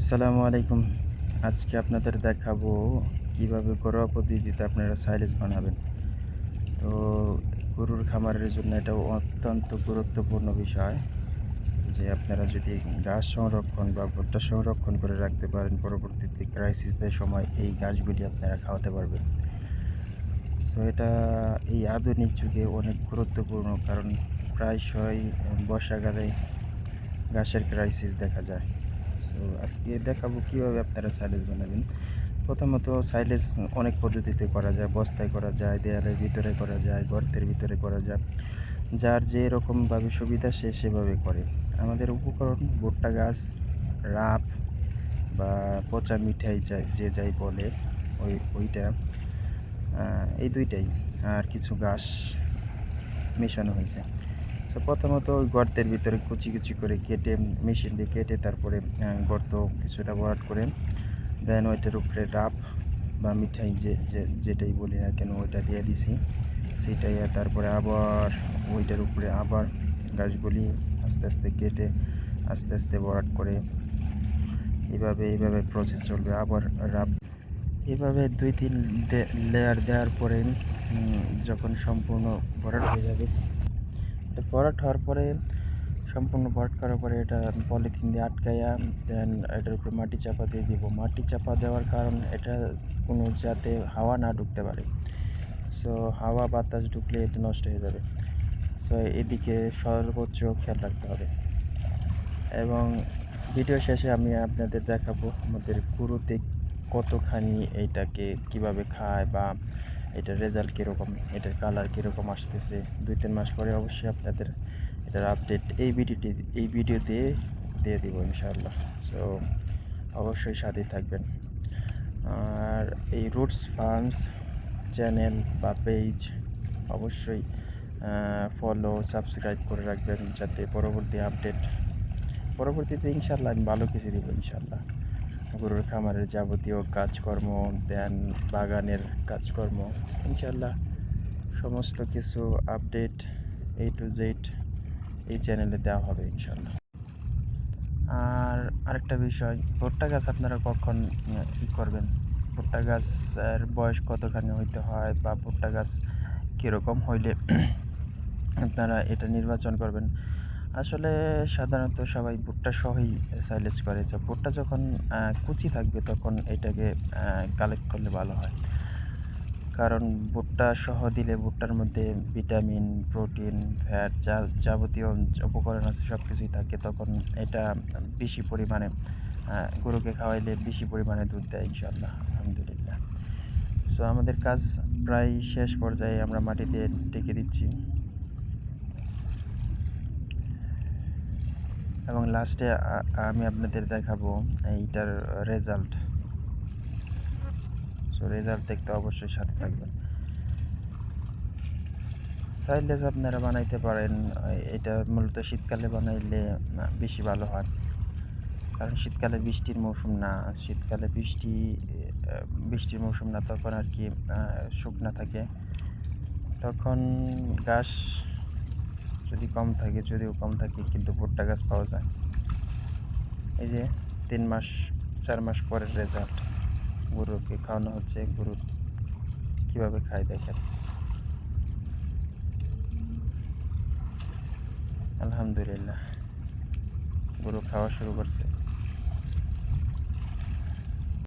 আসসালামু আলাইকুম। আজকে আপনাদের দেখাবো কিভাবে ঘরোয়া পদ্ধতিতে আপনারা সাইলেজ বানাবেন। তো গরুর খামারের জন্য এটা অত্যন্ত গুরুত্বপূর্ণ বিষয় যে আপনারা যদি ঘাস সংরক্ষণ বা ভুট্টা সংরক্ষণ করে রাখতে পারেন, পরবর্তীতে ক্রাইসিসের সময় এই ঘাসগুলি আপনারা খাওয়াতে পারবেন। সো এটা এই আধুনিক যুগে অনেক গুরুত্বপূর্ণ, কারণ প্রায়শই বর্ষাকালে ঘাসের ক্রাইসিস দেখা যায়। সো আজকে দেখাবো কিভাবে আপনারা সাইলেজ বানাবেন। প্রথমত সাইলেজ অনেক পদ্ধতিতে করা যায়। বস্তায় করা যায়, দেয়ালের ভিতরে করা যায়, গর্তের ভিতরে করা যায়। যার যেরকমভাবে সুবিধা সে সেভাবে করে। আমাদের উপকরণ ভুট্টা গাছ, রাব বা পচা মিঠাই যে যাই বলে ওইটা, এই ২ টাই। আর কিছু ঘাস মেশানো হয়েছে। তো প্রথমত ওই গর্তের ভিতরে কুচি, কুচি করে কেটে, মেশিন দিয়ে কেটে তারপরে গর্ত কিছুটা ভরাট করে দেন ওইটার উপরে রাব বা মিঠাই যেটাই বলি না কেন ওইটা দিয়ে দিছি। সেটাই তারপরে আবার ওইটার উপরে আবার গাছগুলি আস্তে, আস্তে কেটে আস্তে, আস্তে ভরাট করে এইভাবে প্রসেস চলবে। আবার রাব এভাবে ২-৩ লেয়ার দেওয়ার পরে যখন সম্পূর্ণ ভরাট হয়ে যাবে, এটা ভরাট হওয়ার পরে সম্পূর্ণ ভরাট করার পরে এটা পলিথিন দিয়ে আটকাইয়া দেন এটার উপরে মাটি চাপা দিয়ে দিব। মাটি চাপা দেওয়ার কারণ এটা কোনো যাতে হাওয়া না ঢুকতে পারে। সো হাওয়া বাতাস ঢুকলে এটা নষ্ট হয়ে যাবে। সো এদিকে সর্বোচ্চ খেয়াল রাখতে হবে। এবং ভিডিও শেষে আমি আপনাদের দেখাবো আমাদের গরুতে কতখানি এইটাকে কিভাবে খায় বা এটার রেজাল্ট কীরকম, এটার কালার কীরকম আসতেছে। ২-৩ মাস পরে অবশ্যই আপনাদের এটার আপডেট এই ভিডিওতে দিয়ে দিব ইনশাআল্লাহ। সো অবশ্যই সাথেই থাকবেন। আর এই রুটস ফার্মস চ্যানেল বা পেজ অবশ্যই ফলো, সাবস্ক্রাইব করে রাখবেন, যাতে পরবর্তীতে ইনশাআল্লাহ আমি ভালো কিছু দিব ইনশাআল্লাহ। গরুর খামারের যাবতীয় কাজকর্ম, দেন বাগানের কাজকর্ম, ইনশাআল্লাহ সমস্ত কিছু আপডেট A to Z এই চ্যানেলে দেওয়া হবে ইনশাআল্লাহ। আর আরেকটা বিষয়, ভুট্টা গাছ আপনারা কখন করবেন, ভুট্টা গাছের বয়স কতখানি হইতে হয় বা ভুট্টা গাছ কীরকম হইলে আপনারা এটা নির্বাচন করবেন। আসলে সাধারণত সবাই ভুট্টা সহই সাইলেজ করে। যে ভুট্টা যখন কুচি থাকবে তখন এটাকে কালেক্ট করলে ভালো হয়। কারণ ভুট্টা সহ দিলে ভুট্টার মধ্যে ভিটামিন, প্রোটিন, ফ্যাট যাবতীয় উপকরণ আছে, সব কিছুই থাকে। তখন এটা বেশি পরিমাণে গরুকে খাওয়াইলে বেশি পরিমাণে দুধ দেয় ইনশাআল্লাহ, আলহামদুলিল্লাহ। সো আমাদের কাজ প্রায় শেষ পর্যায়ে, আমরা মাটি দিয়ে ঢেকে দিচ্ছি এবং লাস্টে আমি আপনাদের দেখাবো এইটার রেজাল্ট। সো রেজাল্ট দেখতে অবশ্যই সাথে থাকবেন। সাইলেজ আপনারা বানাইতে পারেন, এটা মূলত শীতকালে বানাইলে বেশি ভালো হয়। কারণ শীতকালে বৃষ্টির মৌসুম না। শীতকালে বৃষ্টির মৌসুম না, তখন আর কি শুকনা থাকে। তখন ঘাস যদিও কম থাকে কিন্তু ভুট্টা গাছ পাওয়া যায়। এই যে ৩ মাস ৪ মাস পরের রেজাল্ট, গরুকে খাওয়ানো হচ্ছে, গরু কীভাবে খায় দেখেন। আলহামদুলিল্লাহ, গরু খাওয়া শুরু করছে।